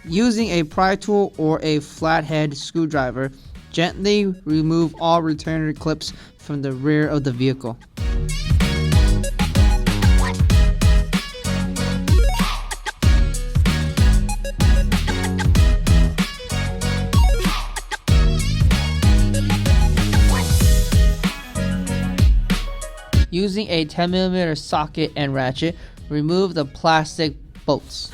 Using a pry tool or a flathead screwdriver, gently remove all retainer clips from the rear of the vehicle. Using a 10mm socket and ratchet, remove the plastic bolts.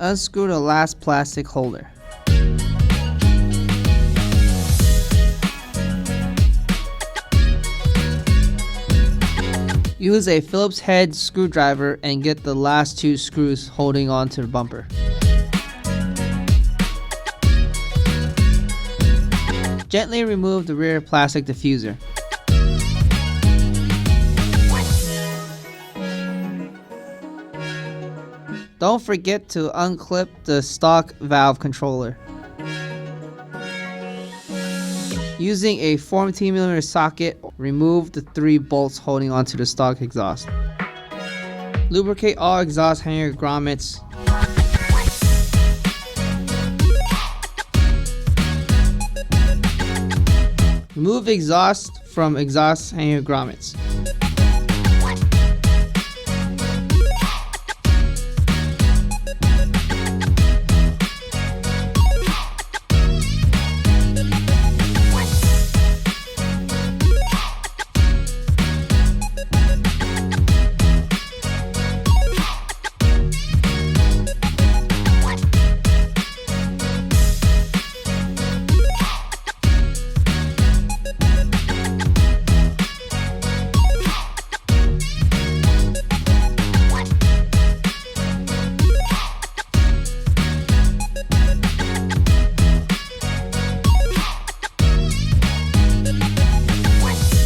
Unscrew the last plastic holder. Use a Phillips head screwdriver and get the last two screws holding on to the bumper. Gently remove the rear plastic diffuser. Don't forget to unclip the stock valve controller. Using a 14mm socket, remove the 3 bolts holding onto the stock exhaust. Lubricate all exhaust hanger grommets. Remove exhaust from exhaust hanger grommets.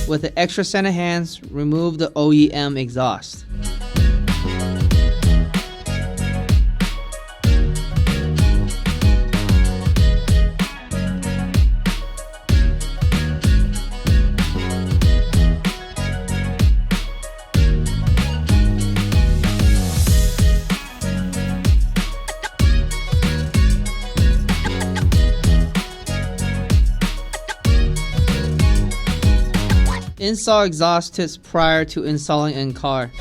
With an extra set of hands, remove the OEM exhaust. Install exhaust tips prior to installing in car.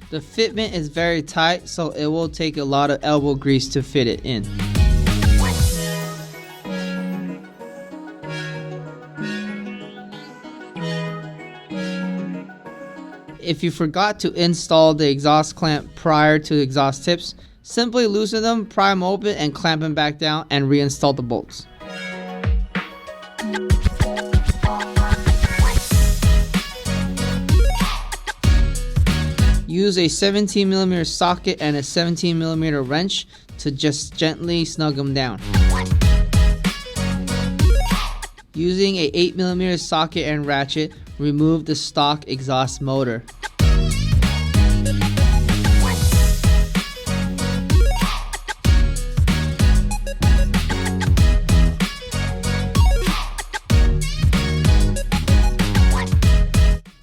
The fitment is very tight, so it will take a lot of elbow grease to fit it in. If you forgot to install the exhaust clamp prior to the exhaust tips, simply loosen them, pry them open, and clamp them back down and reinstall the bolts. Use a 17mm socket and a 17mm wrench to just gently snug them down. Using a 8mm socket and ratchet, remove the stock exhaust motor.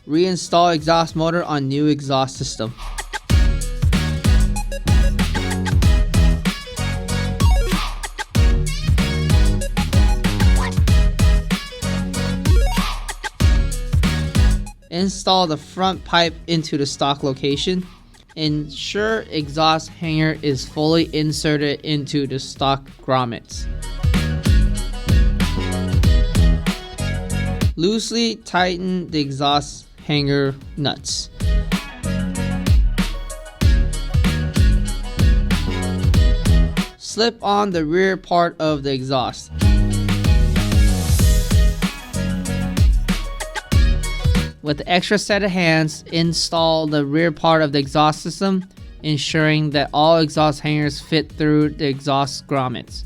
Reinstall exhaust motor on new exhaust system. Install the front pipe into the stock location. Ensure exhaust hanger is fully inserted into the stock grommets. Loosely tighten the exhaust hanger nuts. Slip on the rear part of the exhaust. With the extra set of hands, install the rear part of the exhaust system, ensuring that all exhaust hangers fit through the exhaust grommets.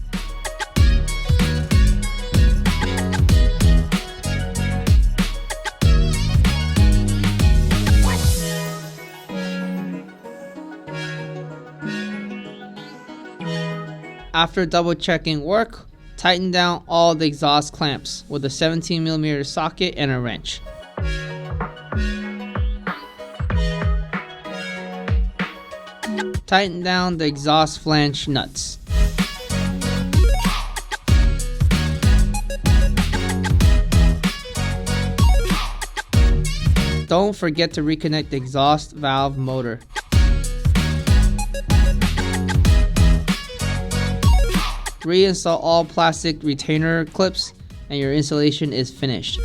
After double checking work, tighten down all the exhaust clamps with a 17mm socket and a wrench. Tighten down the exhaust flange nuts. Don't forget to reconnect the exhaust valve motor. Reinstall all plastic retainer clips and your installation is finished.